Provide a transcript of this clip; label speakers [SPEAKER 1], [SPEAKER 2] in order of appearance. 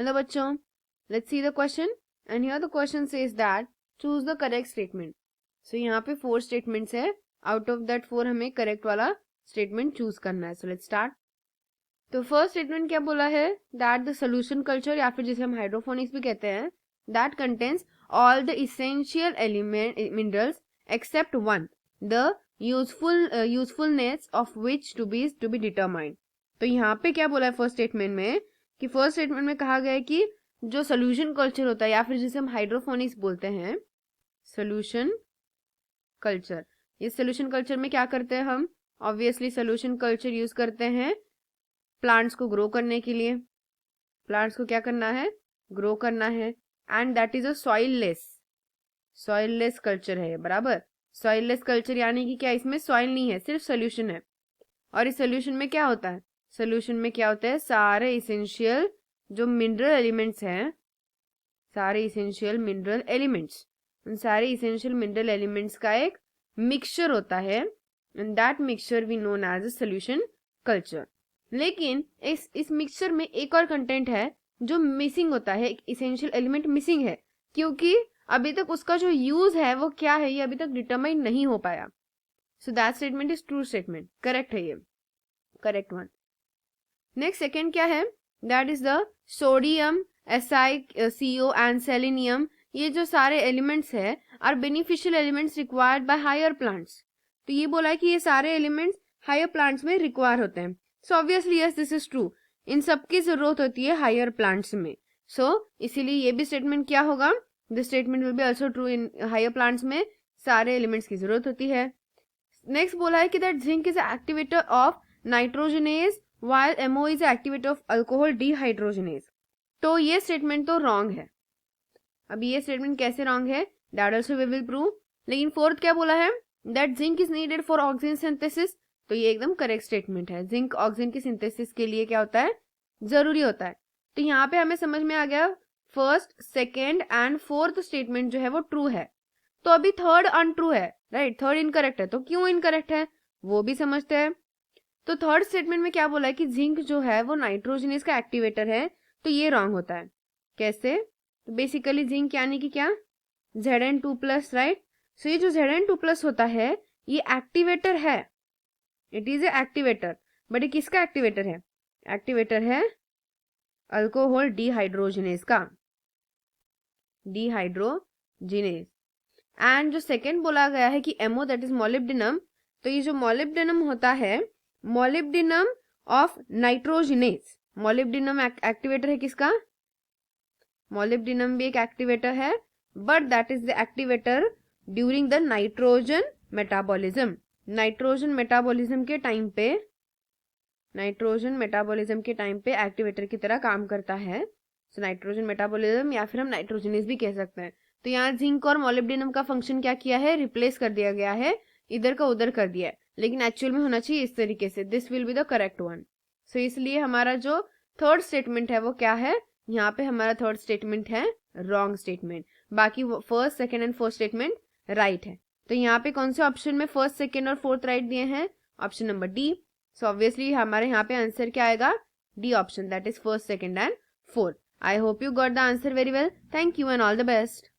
[SPEAKER 1] Hello बच्चों, let's see the question and here the question says that choose the correct statement. So यहाँ पे 4 statements है, out of that 4 हमें correct वाला statement choose करना है। So let's start. तो फर्स्ट स्टेटमेंट क्या बोला है, दैट द सोल्यूशन कल्चर या फिर जिसे हम हाइड्रोफोनिक्स भी कहते हैं, that contains all the essential element minerals except one, the usefulness of which to be determined. तो यहाँ पे क्या बोला है फर्स्ट स्टेटमेंट में, कि फर्स्ट स्टेटमेंट में कहा गया है कि जो सोल्यूशन कल्चर होता है या फिर जिसे हम हाइड्रोफोनिक्स बोलते हैं, सोल्यूशन कल्चर, इस सोल्यूशन कल्चर में क्या करते हैं हम, ऑब्वियसली सोल्यूशन कल्चर यूज करते हैं प्लांट्स को ग्रो करने के लिए। प्लांट्स को क्या करना है, ग्रो करना है, and that is a soilless culture है, बराबर। सॉइललेस कल्चर यानी कि क्या, इसमें सॉइल नहीं है, सिर्फ सोल्यूशन है। और इस सोल्यूशन में क्या होता है, सोल्यूशन में क्या होता है, सारे इसेंशियल जो मिनरल एलिमेंट्स हैं, सारे इसेंशियल मिनरल एलिमेंट्स, उन सारे इसेंशियल मिनरल एलिमेंट्स का एक मिक्सचर होता है, and that mixture we known as a solution culture. लेकिन इस मिक्सचर में एक और कंटेंट है जो मिसिंग होता है, एक इसेंशियल एलिमेंट मिसिंग है, क्योंकि अभी तक उसका जो यूज है वो क्या है, ये अभी तक डिटरमाइन नहीं हो पाया। So that statement is true statement, correct है ये, करेक्ट वन। नेक्स्ट सेकेंड क्या है, that is the sodium, SiCO and selenium, ये जो सारे एलिमेंट्स है are beneficial elements required by higher plants. तो ये बोला है कि ये सारे एलिमेंट्स हायर प्लांट्स में रिक्वायर होते हैं। So obviously yes this is true, इन सबकी जरूरत होती है हायर प्लांट्स में। सो इसीलिए ये भी स्टेटमेंट क्या होगा, this statement will be also true, in higher plants में सारे एलिमेंट्स की जरूरत होती है। नेक्स्ट बोला है कि that zinc is activator of nitrogenase while MO is activator of alcohol dehydrogenase। तो ये स्टेटमेंट तो रॉन्ग है। अब ये स्टेटमेंट कैसे रॉन्ग है, that also we will prove. लेकिन फोर्थ क्या बोला है, that zinc is needed for oxygen synthesis. तो ये एकदम करेक्ट स्टेटमेंट है, जिंक ऑक्सीजन की सिंथेसिस के लिए क्या होता है, जरूरी होता है। तो यहाँ पे हमें समझ में आ गया first, second and fourth statement जो है वो ट्रू है। तो अभी थर्ड अनट्रू है, राइट, थर्ड इनकरेक्ट है। तो क्यों इनकरेक्ट है वो भी समझते हैं। तो थर्ड स्टेटमेंट में क्या बोला है कि जिंक जो है वो नाइट्रोजनेज का एक्टिवेटर है, तो ये रॉन्ग होता है। कैसे, तो बेसिकली जिंक यानी कि क्या, Zn2+, राइट। सो ये जो Zn2+ होता है ये एक्टिवेटर है, it is a activator, but ये किसका एक्टिवेटर है, एक्टिवेटर है अल्कोहल डिहाइड्रोजनेज का, डिहाइड्रोजिनेज। एंड जो सेकेंड बोला गया है कि MO दैट इज मोलिब्डेनम, तो ये जो मोलिब्डेनम होता है, molybdenum of nitrogenase, molybdenum activator है किसका, मोलिब्डेनम भी एक एक्टिवेटर है, but that is the activator during the nitrogen metabolism. Nitrogen metabolism के टाइम पे, नाइट्रोजन मेटाबॉलिज्म के टाइम पे एक्टिवेटर की तरह काम करता है। सो नाइट्रोजन मेटाबॉलिज्म या फिर हम नाइट्रोजनेज भी कह सकते हैं। तो यहाँ जिंक और मोलिब्डेनम का फंक्शन क्या किया है, रिप्लेस कर दिया गया है, इधर का उधर कर दिया है, लेकिन एक्चुअल में होना चाहिए इस तरीके से, this will be the correct one. So इसलिए हमारा जो थर्ड स्टेटमेंट है वो क्या है, यहाँ पे हमारा थर्ड स्टेटमेंट है रॉन्ग स्टेटमेंट, बाकी first, second and fourth statement right है। तो यहाँ पे कौन से ऑप्शन में फर्स्ट, सेकेंड और फोर्थ राइट दिए हैं, option number D. So obviously हमारे यहाँ पे आंसर क्या आएगा, D option, that is first, second and fourth. I hope you got the answer very well, thank you and all the best.